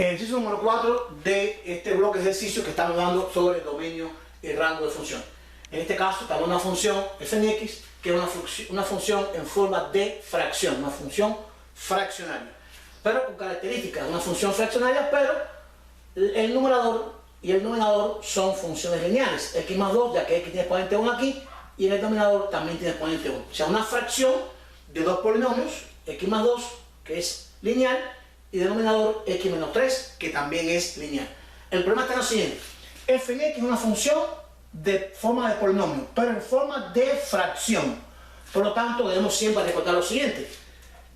Ejercicio número 4 de este bloque de ejercicios que estamos dando sobre el dominio y rango de función. En este caso estamos en una función f en x, que es una función en forma de fracción, una función fraccionaria, pero con características de una función fraccionaria, pero el numerador y el denominador son funciones lineales, x más 2, ya que x tiene exponente 1 aquí, y en el denominador también tiene exponente 1. O sea, una fracción de dos polinomios, x más 2, que es lineal, y denominador x menos 3, que también es lineal. El problema está en lo siguiente: f en x es una función de forma de polinomio, pero en forma de fracción. Por lo tanto, debemos siempre recordar lo siguiente,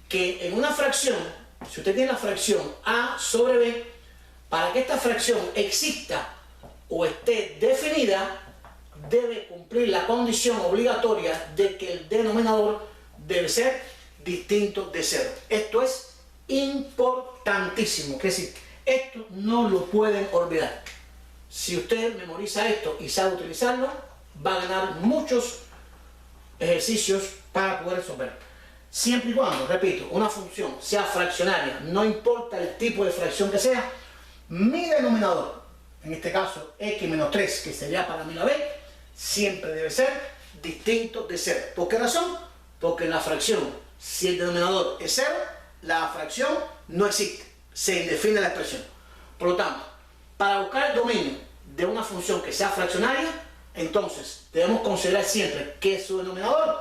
que en una fracción, si usted tiene la fracción a sobre b, para que esta fracción exista o esté definida, debe cumplir la condición obligatoria de que el denominador debe ser distinto de 0. Esto es importantísimo, es decir, esto no lo pueden olvidar. Si usted memoriza esto y sabe utilizarlo, va a ganar muchos ejercicios para poder resolver. Siempre y cuando, repito, una función sea fraccionaria, no importa el tipo de fracción que sea, mi denominador, en este caso x menos 3, que sería para mí la b, siempre debe ser distinto de 0. ¿Por qué razón? Porque en la fracción, si el denominador es 0, la fracción no existe, se indefine la expresión. Por lo tanto, para buscar el dominio de una función que sea fraccionaria, entonces debemos considerar siempre que su denominador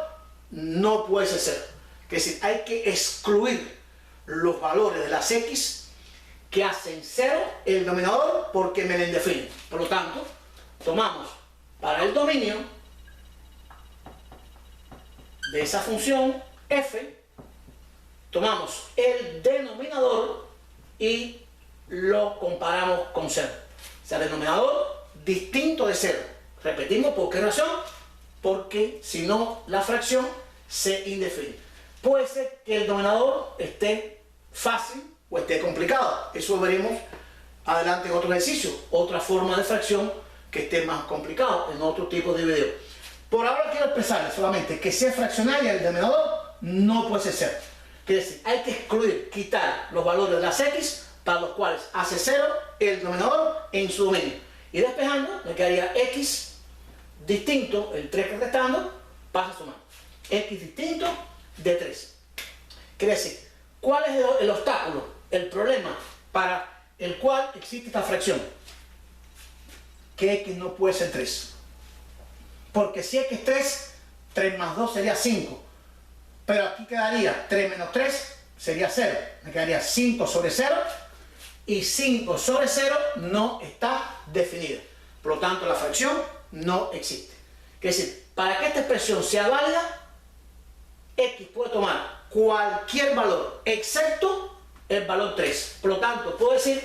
no puede ser 0. Es decir, hay que excluir los valores de las x que hacen 0 el denominador porque me la indefinen. Por lo tanto, tomamos para el dominio de esa función f, tomamos el denominador y lo comparamos con 0. O sea, el denominador distinto de 0. Repetimos, ¿por qué razón? Porque si no, la fracción se indefine. Puede ser que el denominador esté fácil o esté complicado. Eso lo veremos adelante en otro ejercicio, otra forma de fracción que esté más complicado en otro tipo de video. Por ahora quiero expresarles solamente que si es fraccionaria el denominador no puede ser 0. Es decir, hay que excluir, quitar los valores de las x para los cuales hace 0 el denominador en su dominio. Y despejando, me quedaría x distinto, el 3 que restando, pasa a sumar. X distinto de 3. Quiere decir, ¿cuál es el obstáculo, el problema para el cual existe esta fracción? Que x no puede ser 3. Porque si x es 3, 3 más 2 sería 5. Pero aquí quedaría 3 menos 3 sería 0. Me quedaría 5 sobre 0. Y 5 sobre 0 no está definida. Por lo tanto, la fracción no existe. Es decir, para que esta expresión sea válida, x puede tomar cualquier valor excepto el valor 3. Por lo tanto, puedo decir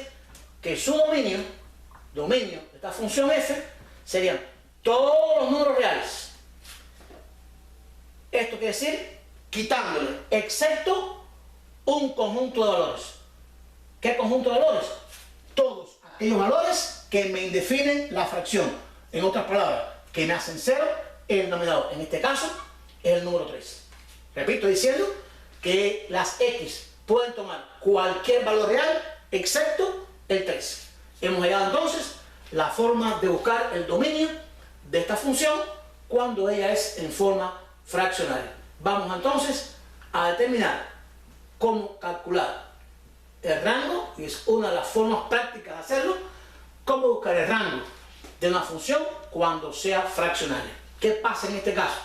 que su dominio de esta función f, serían todos los números reales. Esto quiere decir quitándole excepto un conjunto de valores. ¿Qué conjunto de valores? Todos aquellos valores que me indefinen la fracción. En otras palabras, que me hacen 0 el denominador. En este caso, es el número 3. Repito diciendo que las x pueden tomar cualquier valor real excepto el 3. Hemos hallado entonces la forma de buscar el dominio de esta función cuando ella es en forma fraccionaria. Vamos entonces a determinar cómo calcular el rango, y es una de las formas prácticas de hacerlo, cómo buscar el rango de una función cuando sea fraccionaria. ¿Qué pasa en este caso?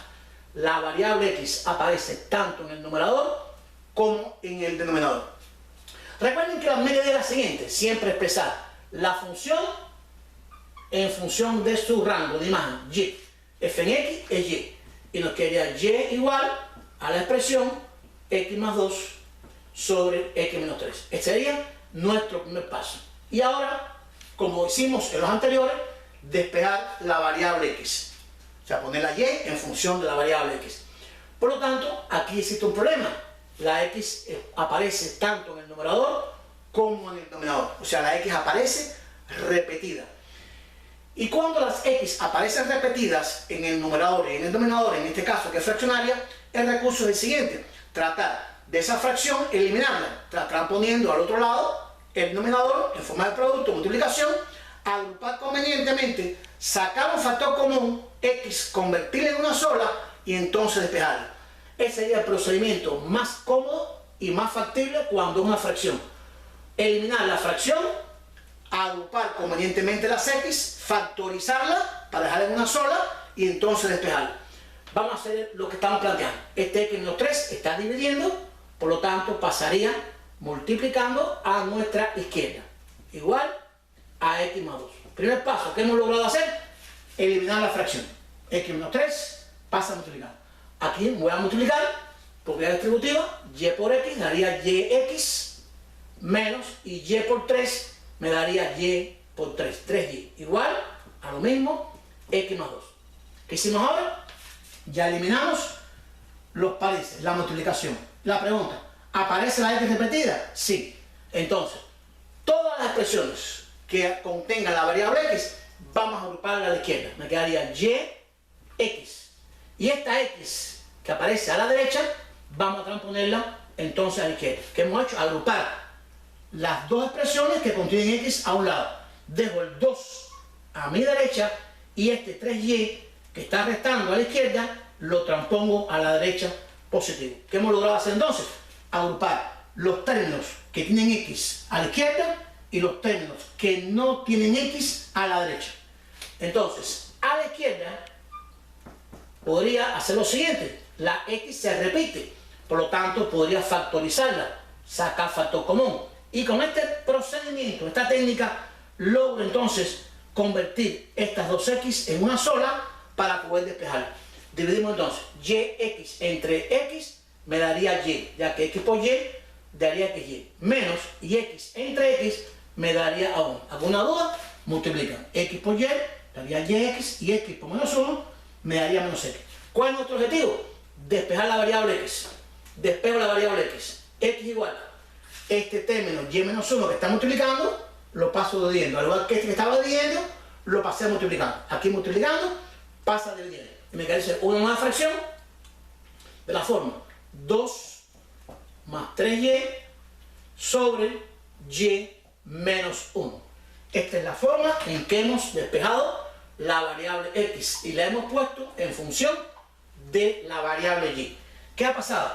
La variable x aparece tanto en el numerador como en el denominador. Recuerden que la medida es la siguiente: siempre expresar la función en función de su rango de imagen y. F en x es y. Y nos quedaría y igual a la expresión x más 2 sobre x menos 3. Este sería nuestro primer paso. Y ahora, como hicimos en los anteriores, despejar la variable x. O sea, poner la y en función de la variable x. Por lo tanto, aquí existe un problema. La x aparece tanto en el numerador como en el denominador. O sea, la x aparece repetida. Y cuando las x aparecen repetidas en el numerador y en el denominador, en este caso que es fraccionaria, el recurso es el siguiente: tratar de esa fracción eliminarla, tratar poniendo al otro lado el denominador en forma de producto, multiplicación, agrupar convenientemente, sacar un factor común, x, convertirlo en una sola y entonces despejarlo. Ese sería el procedimiento más cómodo y más factible cuando es una fracción. Eliminar la fracción, agrupar convenientemente las x, factorizarla para dejarla en una sola y entonces despejarla. Vamos a hacer lo que estamos planteando. Este x menos 3 está dividiendo, por lo tanto pasaría multiplicando a nuestra izquierda. Igual a x más 2. Primer paso que hemos logrado hacer, eliminar la fracción. X menos 3 pasa a multiplicar. Aquí voy a multiplicar, propiedad distributiva, y por x daría yx menos, y y por 3 me daría y por 3, 3y. Igual a lo mismo, x más 2. ¿Qué hicimos ahora? Ya eliminamos los países, la multiplicación. La pregunta, ¿aparece la x repetida? Sí. Entonces, todas las expresiones que contengan la variable x, vamos a agruparla a la izquierda. Me quedaría yx. Y esta x que aparece a la derecha, vamos a transponerla entonces a la izquierda. ¿Qué hemos hecho? Agrupar las dos expresiones que contienen x a un lado. Dejo el 2 a mi derecha y este 3y que está restando a la izquierda, lo transpongo a la derecha positivo. ¿Qué hemos logrado hacer entonces? Agrupar los términos que tienen x a la izquierda y los términos que no tienen x a la derecha. Entonces, a la izquierda podría hacer lo siguiente. La x se repite, por lo tanto podría factorizarla, sacar factor común. Y con este procedimiento, esta técnica, logro entonces convertir estas dos x en una sola para poder despejar. Dividimos entonces yx entre x me daría y, ya que x por y daría xy, menos y x entre x me daría a 1. ¿Alguna duda? Multiplican. X por y daría yx y x por menos 1 me daría menos x. ¿Cuál es nuestro objetivo? Despejar la variable x. Despejo la variable x. X igual. Este término y menos 1 que está multiplicando, lo paso dividiendo. Al igual que este que estaba dividiendo, lo pasé multiplicando. Aquí multiplicando, pasa dividiendo. Y me queda una nueva fracción de la forma 2 más 3y sobre y menos 1. Esta es la forma en que hemos despejado la variable x y la hemos puesto en función de la variable y. ¿Qué ha pasado?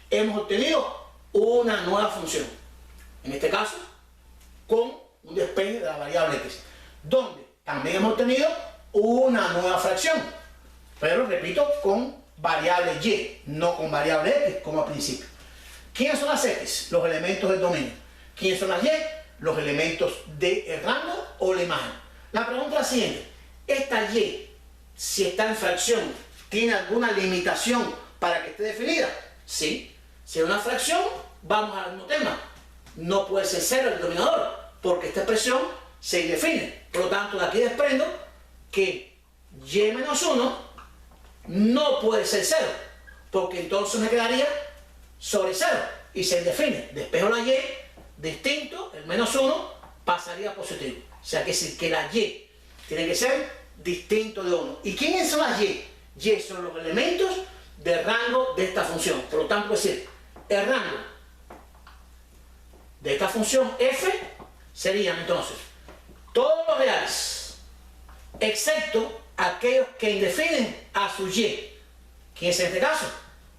Hemos obtenido una nueva función, en este caso con un despeje de la variable x, donde también hemos obtenido una nueva fracción, pero repito, con variable y, no con variable x como al principio. ¿Quiénes son las x? Los elementos del dominio. ¿Quiénes son las y? Los elementos del rango o la imagen. La pregunta es la siguiente: ¿esta y, si está en fracción, tiene alguna limitación para que esté definida? Sí. Si es una fracción, vamos al mismo tema. No puede ser 0 el denominador, porque esta expresión se indefine. Por lo tanto, de aquí desprendo que y menos 1 no puede ser 0, porque entonces me quedaría sobre 0 y se indefine. Despejo la y, distinto, el menos 1 pasaría a positivo. O sea que decir que la y tiene que ser distinto de 1. ¿Y quiénes son las y? Y son los elementos del rango de esta función. Por lo tanto, es decir, el rango de esta función f serían entonces todos los reales, excepto aquellos que indefinen a su y. ¿Quién es en este caso?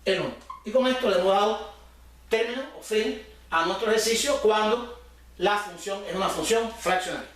El 1. Y con esto le hemos dado término o fin a nuestro ejercicio cuando la función es una función fraccionaria.